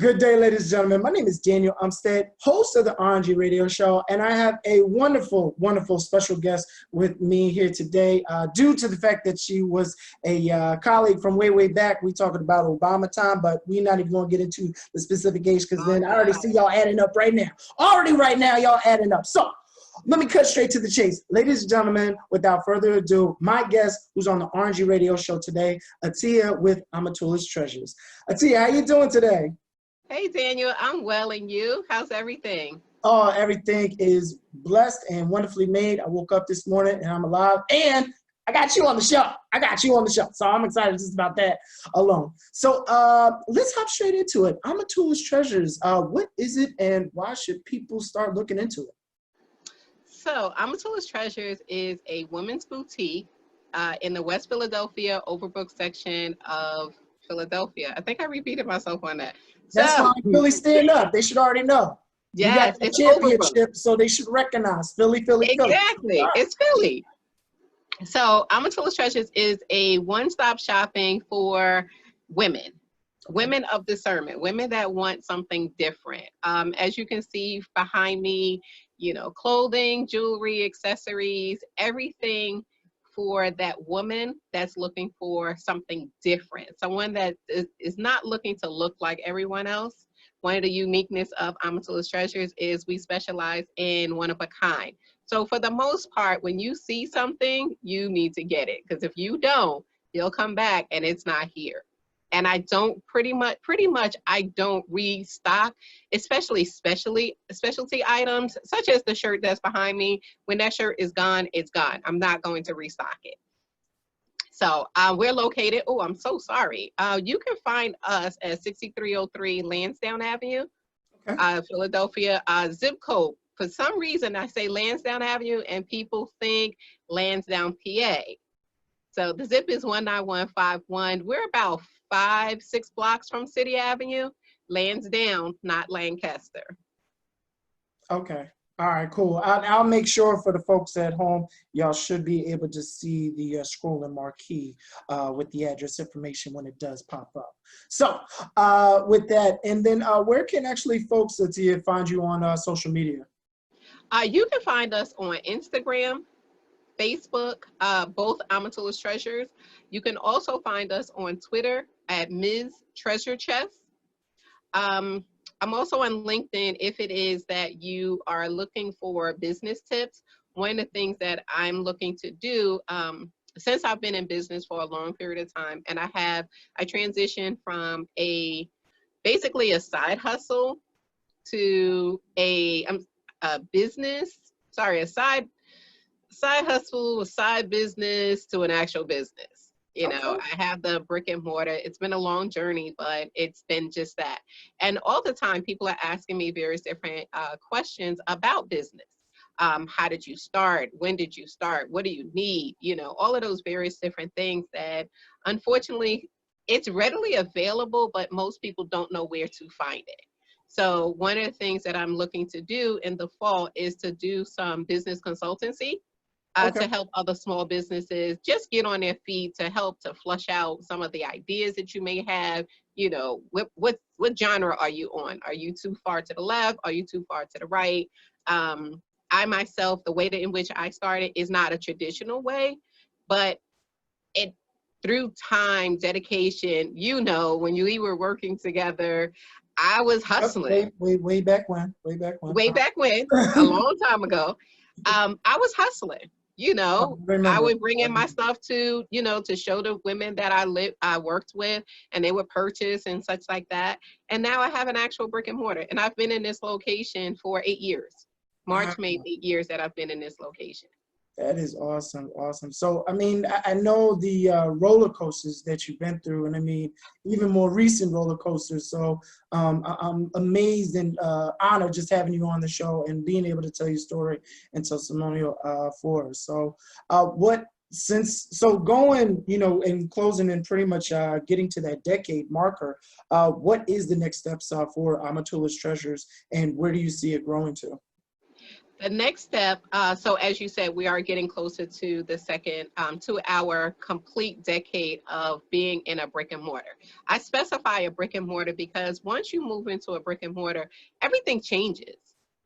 Good day, ladies and gentlemen. My name is Daniel Umstead, host of the RNG radio show, and I have a wonderful, wonderful special guest with me here today. Due to the fact that she was a colleague from way, way back, we talking about Obama time, but we're not even going to get into the specific age because then I already see y'all adding up right now. Already right now, y'all adding up. So let me cut straight to the chase. Ladies and gentlemen, without further ado, my guest who's on the RNG radio show today, Atiya with Amatullahs Treasures. Atiya, how you doing today? Hey, Daniel, I'm well, and you? How's everything? Oh, everything is blessed and wonderfully made. I woke up this morning and I'm alive, and I got you on the show. So I'm excited just about that alone. So let's hop straight into it. Amatullahs Treasures. What is it, and why should people start looking into it? So Amatullahs Treasures is a women's boutique in the West Philadelphia Overbrook section of Philadelphia. I think I repeated myself on that. That's fine. Philly stand up. They should already know. Yes, it's championship, so they should recognize Philly. Exactly, Right. It's Philly. So Amatullahs Treasures is a one-stop shopping for women. Women of discernment, women that want something different. As you can see behind me, you know, clothing, jewelry, accessories, everything for that woman that's looking for something different. Someone that is not looking to look like everyone else. One of the uniqueness of Amatullahs Treasures is we specialize in one of a kind. So for the most part, when you see something, you need to get it. Because if you don't, you'll come back and it's not here. And I don't pretty much I don't restock, especially specialty items such as the shirt that's behind me. When that shirt is gone, it's gone. I'm not going to restock it. So we're located, oh, I'm so sorry. You can find us at 6303 Lansdowne Avenue, Philadelphia. Zip code, for some reason I say Lansdowne Avenue and people think Lansdowne, PA. So the zip is 19151. We're about 5-6 blocks from City Avenue, Lansdowne, not Lancaster. Okay. All right, cool. I'll make sure for the folks at home, y'all should be able to see the scrolling marquee with the address information when it does pop up. So with that, and then where can actually folks, Atiya, find you on social media? You can find us on Instagram, Facebook, both Amatullahs Treasures. You can also find us on Twitter at Ms. Treasure Chest. I'm also on LinkedIn if it is that you are looking for business tips. One of the things that I'm looking to do, since I've been in business for a long period of time, and I transitioned from basically a side hustle to a side hustle, a side business to an actual business. You know, I have the brick and mortar. It's been a long journey, but it's been just that. And all the time, people are asking me various different questions about business. How did you start? When did you start? What do you need? You know, all of those various different things that, unfortunately, it's readily available, but most people don't know where to find it. So one of the things that I'm looking to do in the fall is to do some business consultancy. To help other small businesses just get on their feet, to help to flush out some of the ideas that you may have. You know, what genre are you on? Are you too far to the left? Are you too far to the right? I myself, the way that in which I started is not a traditional way, but it through time, dedication, you know, when we were working together, I was hustling. Way back when, a long time ago. I was hustling. You know, I would bring in my stuff to, you know, to show the women that I worked with, and they would purchase and such like that. And now I have an actual brick and mortar, and I've been in this location for 8 years. March made 8 years that I've been in this location. That is awesome, awesome. So, I mean, I know the roller coasters that you've been through, and I mean, even more recent roller coasters. So I'm amazed and honored just having you on the show and being able to tell your story and testimonial for us. So going, you know, and closing and pretty much getting to that decade marker, what is the next steps for Amatullahs Treasures, and where do you see it growing to? The next step, so as you said, we are getting closer to the second, to our complete decade of being in a brick and mortar. I specify a brick and mortar because once you move into a brick and mortar, everything changes.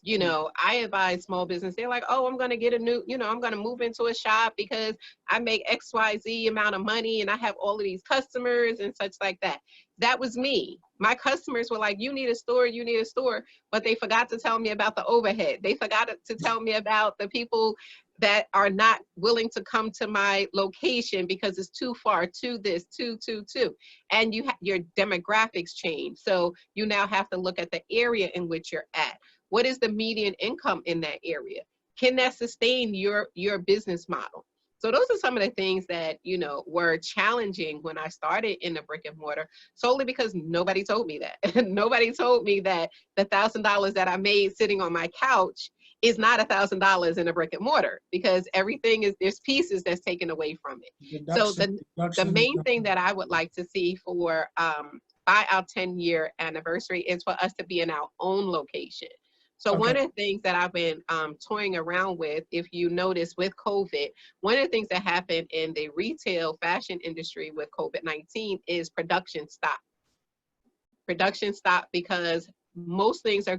You know, I advise small business, they're like, oh, I'm going to get a new, you know, I'm going to move into a shop because I make XYZ amount of money and I have all of these customers and such like that. That was me. My customers were like, you need a store, you need a store, but they forgot to tell me about the overhead. They forgot to tell me about the people that are not willing to come to my location because it's too far, to this, to. And your demographics change. So you now have to look at the area in which you're at. What is the median income in that area? Can that sustain your business model? So those are some of the things that, you know, were challenging when I started in the brick and mortar, solely because nobody told me that. Nobody told me that the $1,000 that I made sitting on my couch is not $1,000 in a brick and mortar, because everything is, there's pieces that's taken away from it. So the main thing that I would like to see for by our 10-year anniversary is for us to be in our own location. So one of the things that I've been toying around with, if you notice with COVID, one of the things that happened in the retail fashion industry with COVID-19 is production stopped. Production stopped because most things are,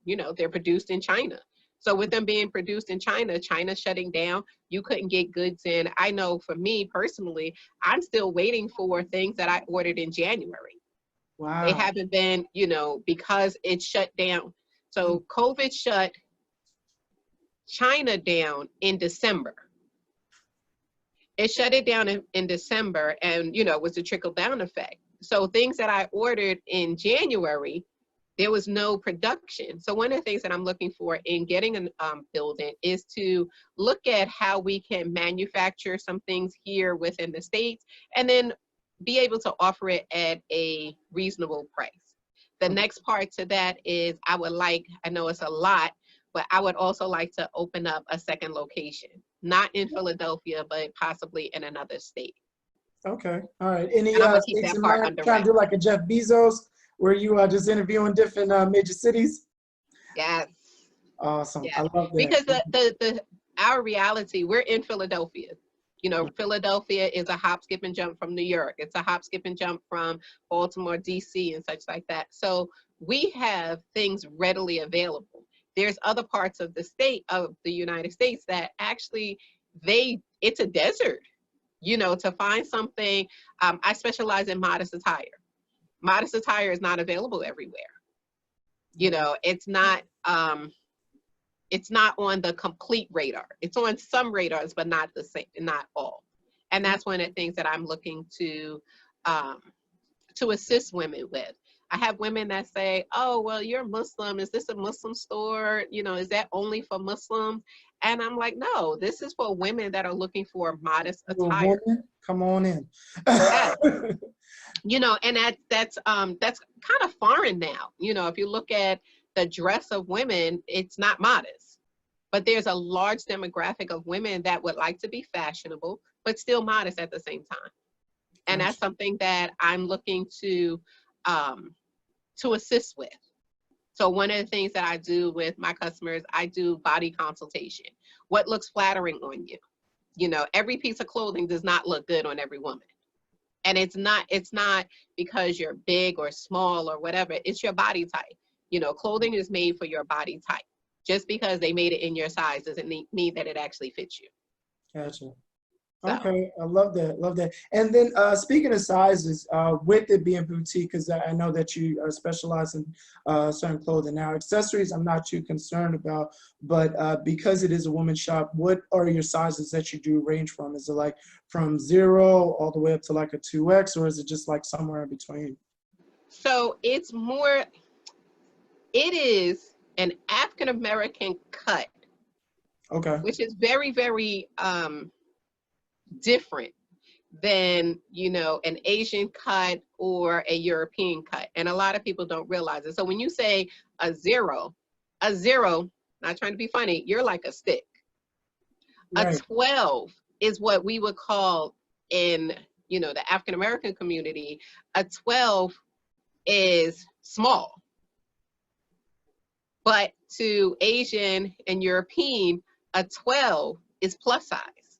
you know, they're produced in China. So with them being produced in China, China shutting down, you couldn't get goods in. I know for me personally, I'm still waiting for things that I ordered in January. Wow. They haven't been, you know, because it shut down. So COVID shut China down in December. It shut it down in December, and, you know, it was a trickle down effect. So things that I ordered in January, there was no production. So one of the things that I'm looking for in getting a building is to look at how we can manufacture some things here within the States and then be able to offer it at a reasonable price. The next part to that is I would like, I know it's a lot, but I would also like to open up a second location, not in Philadelphia, but possibly in another state. Okay, all right. Any states in mind, trying to do like a Jeff Bezos, where you are just interviewing different major cities? Yes. Awesome. Yes. I love that. Because our reality, we're in Philadelphia. You know, Philadelphia is a hop, skip, and jump from New York. It's a hop, skip, and jump from Baltimore, DC, and such like that. So we have things readily available. There's other parts of the state of the United States that actually it's a desert, you know, to find something. I specialize in modest attire. Modest attire is not available everywhere. You know, it's not on the complete radar. It's on some radars, but not the same, not all. And that's one of the things that I'm looking to assist women with. I have women that say, oh, well, you're Muslim. Is this a Muslim store? You know, is that only for Muslims? And I'm like, no, this is for women that are looking for modest attire. Woman, come on in. Yes. You know, and that's kind of foreign now. You know, if you look at the dress of women, it's not modest. But there's a large demographic of women that would like to be fashionable, but still modest at the same time. And that's something that I'm looking to assist with. So one of the things that I do with my customers, I do body consultation. What looks flattering on you? You know, every piece of clothing does not look good on every woman. And it's not because you're big or small or whatever, it's your body type. You know, clothing is made for your body type. Just because they made it in your size doesn't mean that it actually fits you. Gotcha. Okay, I love that, love that. And then speaking of sizes, with it being boutique, because I know that you specialize in certain clothing. Now, accessories I'm not too concerned about, but because it is a women's shop, what are your sizes that you do range from? Is it like from 0 all the way up to like a 2X, or is it just like somewhere in between? So it's more, it is an African-American cut. Okay. Which is very, very different than, you know, an Asian cut or a European cut. And a lot of people don't realize it. So when you say a zero, not trying to be funny, you're like a stick. Right. A 12 is what we would call in, you know, the African-American community, a 12 is small. But to Asian and European, a 12 is plus size,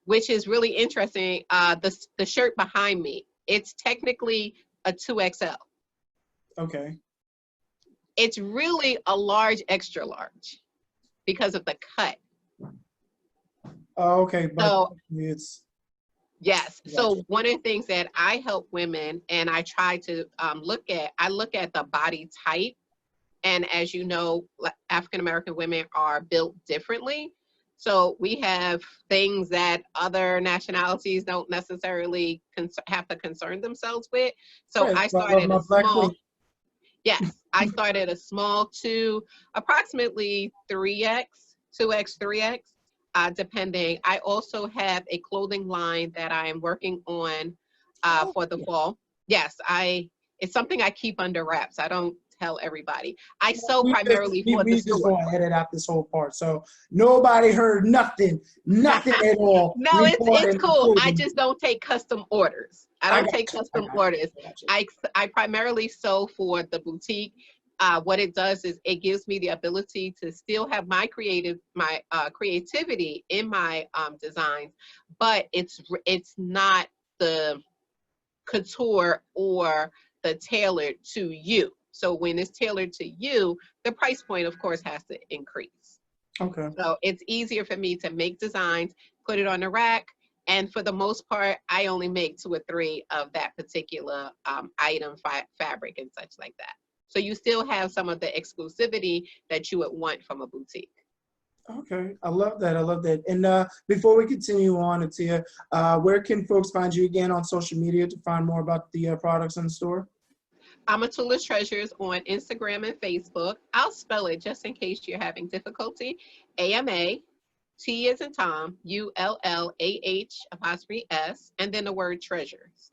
which is really interesting. The shirt behind me, it's technically a 2XL. Okay. It's really a large, extra large because of the cut. Oh, okay, but So, it's yes. gotcha. So one of the things that I help women, and I try to look at the body type. And as you know, African-American women are built differently. So we have things that other nationalities don't necessarily have to concern themselves with. So Right, I I love started my a black small, queen. yes, I started a small to approximately 3X, 2X, 3X, depending. I also have a clothing line that I am working on for the fall. Yes, it's something I keep under wraps. I don't tell everybody. I sew primarily for the We just store. gonna edit out this whole part, so nobody heard nothing at all. No, it's regarding cool. I clothing. just don't take custom orders. I don't take custom orders. I primarily sew for the boutique. What it does is it gives me the ability to still have my creativity in my designs, but it's not the couture or the tailored to you. So when it's tailored to you, the price point, of course, has to increase. Okay. So it's easier for me to make designs, put it on the rack, and for the most part, I only make 2 or 3 of that particular item, fabric, and such like that. So you still have some of the exclusivity that you would want from a boutique. Okay, I love that. I love that. And before we continue on, Atiya, where can folks find you again on social media to find more about the products in the store? Amatullahs Treasures on Instagram and Facebook. I'll spell it just in case you're having difficulty. AMA, T as in Tom, ULLAH', and then the word treasures.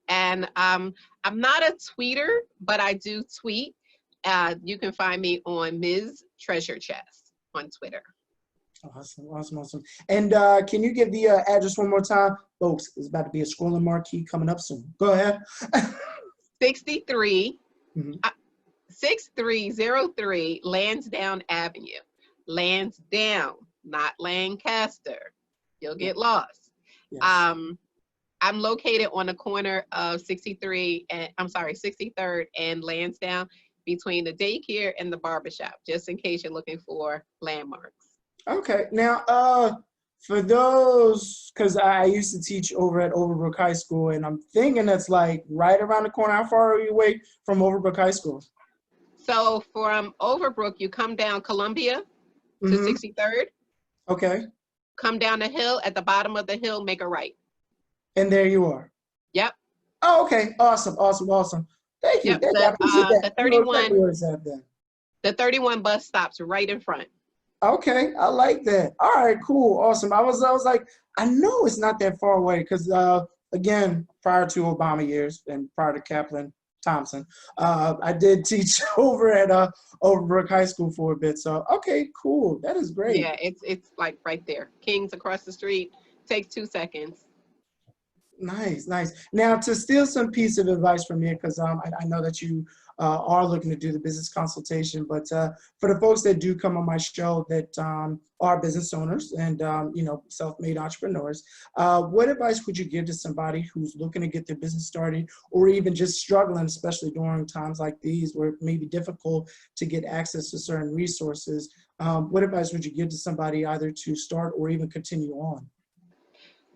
And I'm not a tweeter, but I do tweet. You can find me on Ms. Treasure Chest on Twitter. Awesome, awesome, awesome. And can you give the address one more time? Folks, there's about to be a scrolling marquee coming up soon. Go ahead. 6303 Lansdowne Avenue. Lansdowne, not Lancaster. You'll get lost. Yes. I'm located on the corner of 63rd and Lansdowne, between the daycare and the barbershop, just in case you're looking for landmarks. Okay. Now, for those, because I used to teach over at Overbrook High School, and I'm thinking that's like right around the corner. How far are you away from Overbrook High School? So from Overbrook, you come down Columbia to 63rd. Okay. Come down the hill. At the bottom of the hill, make a right. And there you are. Yep. Oh, okay. Awesome, awesome, awesome. Thank you. Yep. Thank you. I appreciate that. The 31. Where is that then? The 31 bus stops right in front. Okay, I like that. All right, cool, awesome. I was like, I know it's not that far away because again, prior to Obama years and prior to Kaplan Thompson, I did teach over at Overbrook High School for a bit. So okay, cool. That is great. Yeah, it's like right there. King's across the street. Takes 2 seconds. Nice, nice. Now, to steal some piece of advice from you, because I know that you are looking to do the business consultation, but for the folks that do come on my show that are business owners and you know, self-made entrepreneurs, what advice would you give to somebody who's looking to get their business started, or even just struggling, especially during times like these where it may be difficult to get access to certain resources? What advice would you give to somebody either to start or even continue on?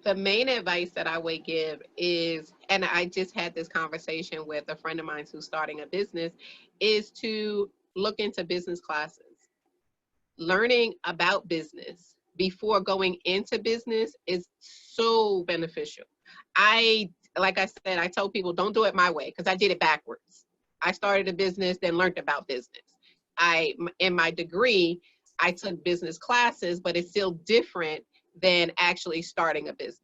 The main advice that I would give is, and I just had this conversation with a friend of mine who's starting a business, is to look into business classes. Learning about business before going into business is so beneficial. Like I said, I tell people don't do it my way because I did it backwards. I started a business, then learned about business. In my degree, I took business classes, but it's still different than actually starting a business.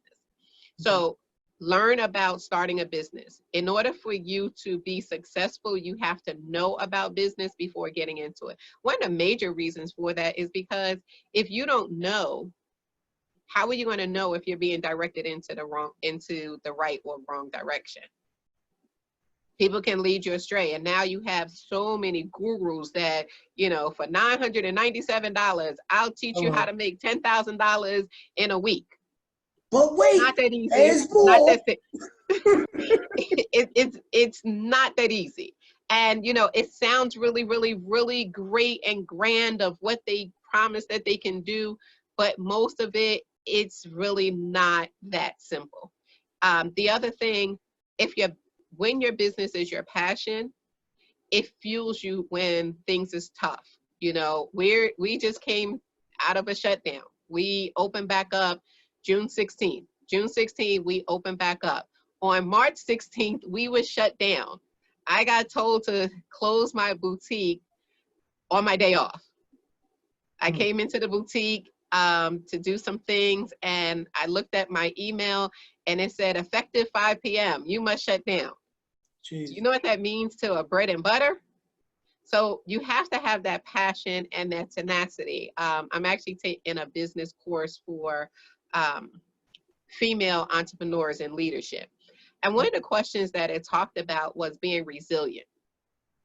So learn about starting a business. In order for you to be successful, you have to know about business before getting into it. One of the major reasons for that is because if you don't know, how are you going to know if you're being directed into the right or wrong direction? People can lead you astray. And now you have so many gurus that, you know, for $997, I'll teach you how to make $10,000 in a week. But wait, Not that easy. there's Not more. that it's not that easy. And, you know, it sounds really, really, really great and grand of what they promise that they can do. But most of it, it's really not that simple. The other thing, when your business is your passion, it fuels you when things is tough. You know, we just came out of a shutdown. We opened back up June 16th. June 16th, we opened back up. On March 16th, we were shut down. I got told to close my boutique on my day off. I came into the boutique to do some things, and I looked at my email and it said effective 5 p.m. you must shut down. Jeez. Do you know what that means to a bread and butter? So you have to have that passion and that tenacity. I'm actually taking a business course for female entrepreneurs in leadership. And one of the questions that it talked about was being resilient.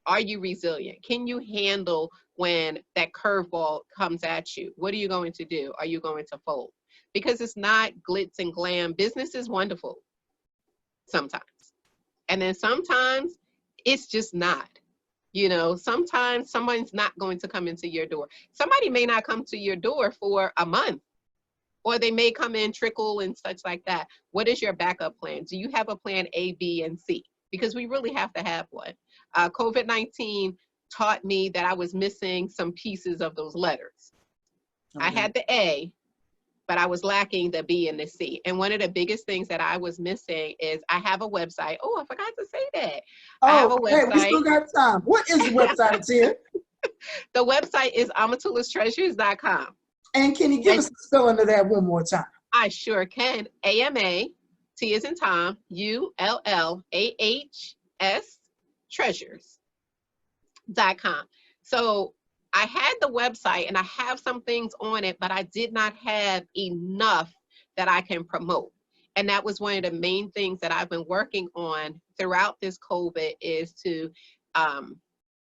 Are you resilient? Can you handle when that curveball comes at you? What are you going to do? Are you going to fold? Because it's not glitz and glam. Business is wonderful sometimes. And then sometimes it's just not. You know, sometimes someone's not going to come into your door. Somebody may not come to your door for a month, or they may come in, trickle and such like that. What is your backup plan? Do you have a plan A, B, and C? Because we really have to have one. COVID-19 taught me that I was missing some pieces of those letters. Okay. I had the A, but I was lacking the B and the C. And one of the biggest things that I was missing is I have a website. Oh, I forgot to say that. Oh, I have a website. Hey, we still got time. What is the website, Atiya? The website is Amatullahs Treasures.com. And can you give us the spelling of that one more time? I sure can. AMA, T as in Tom, ULLAHS Treasures.com. So I had the website and I have some things on it, but I did not have enough that I can promote. And that was one of the main things that I've been working on throughout this COVID, is to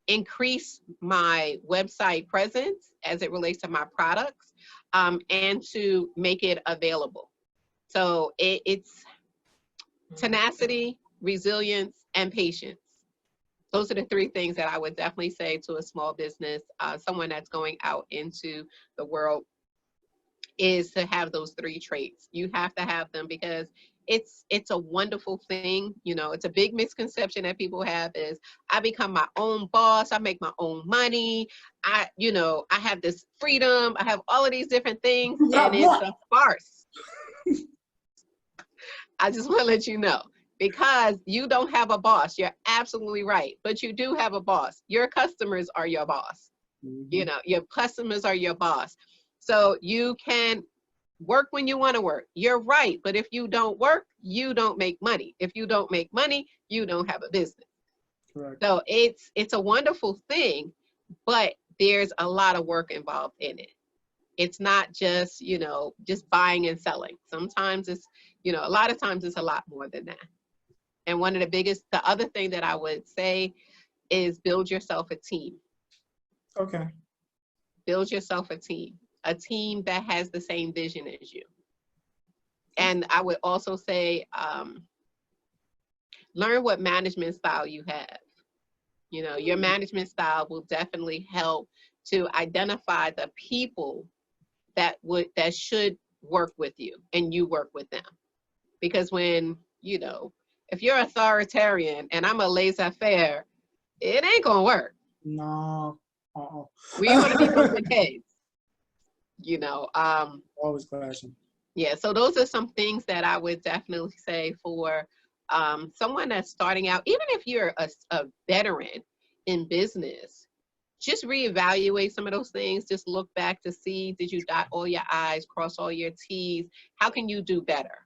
increase my website presence as it relates to my products, and to make it available. So it's tenacity, resilience, and patience. Those are the three things that I would definitely say to a small business, someone that's going out into the world, is to have those three traits. You have to have them, because it's a wonderful thing. You know, it's a big misconception that people have is I become my own boss, I make my own money, I have this freedom, I have all of these different things, and it's a farce. I just want to let you know, because you don't have a boss. You're absolutely right, but you do have a boss. Your customers are your boss. You know, your customers are your boss. So you can work when you want to work. You're right. But if you don't work, you don't make money. If you don't make money, you don't have a business. Correct. So it's a wonderful thing, but there's a lot of work involved in it. It's not just, you know, just buying and selling. Sometimes it's, you know, a lot of times it's a lot more than that. And one of the other thing that I would say is build yourself a team. Okay. Build yourself a team that has the same vision as you. And I would also say, learn what management style you have. You know, your management style will definitely help to identify the people that should work with you and you work with them. Because when, you know, if you're authoritarian and I'm a laissez-faire, it ain't gonna work. No. We want to be bumping heads. You know, always clashing. Yeah, so those are some things that I would definitely say for someone that's starting out. Even if you're a veteran in business, just reevaluate some of those things. Just look back to see, did you dot all your I's, cross all your T's? How can you do better?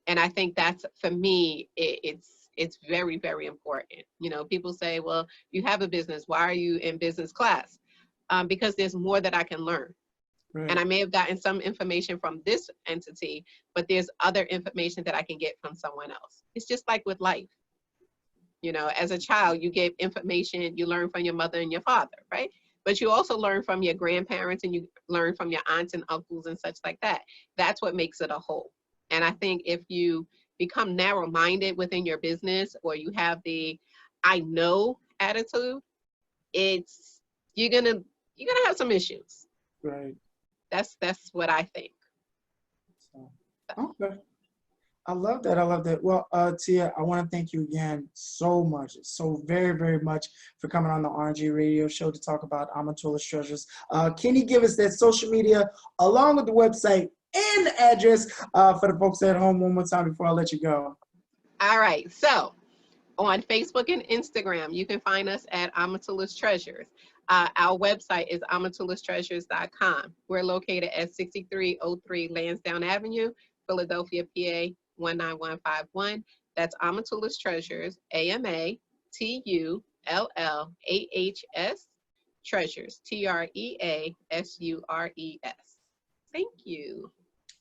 And I think that's, for me, it's very, very important. You know, people say, well, you have a business, why are you in business class? Because there's more that I can learn. Right. And I may have gotten some information from this entity, but there's other information that I can get from someone else. It's just like with life. You know, as a child, you get information, you learn from your mother and your father, right? But you also learn from your grandparents, and you learn from your aunts and uncles and such like that. That's what makes it a whole. And I think if you become narrow-minded within your business, or you have the I know attitude, it's you're gonna have some issues. Right. That's what I think. So, okay. I love that. I love that. Well, Tia, I want to thank you again so much, so very, very much for coming on the RNG radio show to talk about Amatullahs Treasures. Can you give us that social media along with the website and the address for the folks at home one more time before I let you go? All right. So on Facebook and Instagram, you can find us at Amatullahs Treasures. Our website is amatullahstreasures.com. We're located at 6303 Lansdowne Avenue, Philadelphia, PA 19151. That's Amatullahs Treasures, AMATULLAHS Treasures, TREASURES. Thank you.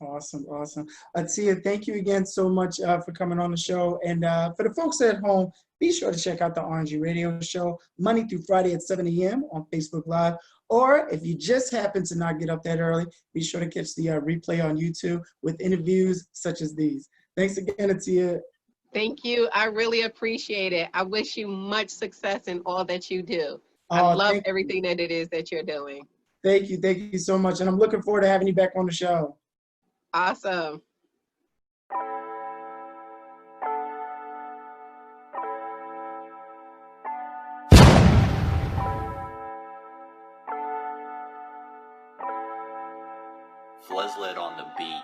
Awesome, awesome. Atiya, thank you again so much for coming on the show. And for the folks at home, be sure to check out the RNG radio show Monday through Friday at 7 a.m. on Facebook Live. Or if you just happen to not get up that early, be sure to catch the replay on YouTube with interviews such as these. Thanks again, Atiya. Thank you. I really appreciate it. I wish you much success in all that you do. I Oh, love everything that it is that you're doing. Thank you so much. And I'm looking forward to having you back on the show. Awesome. Flesled on the beat.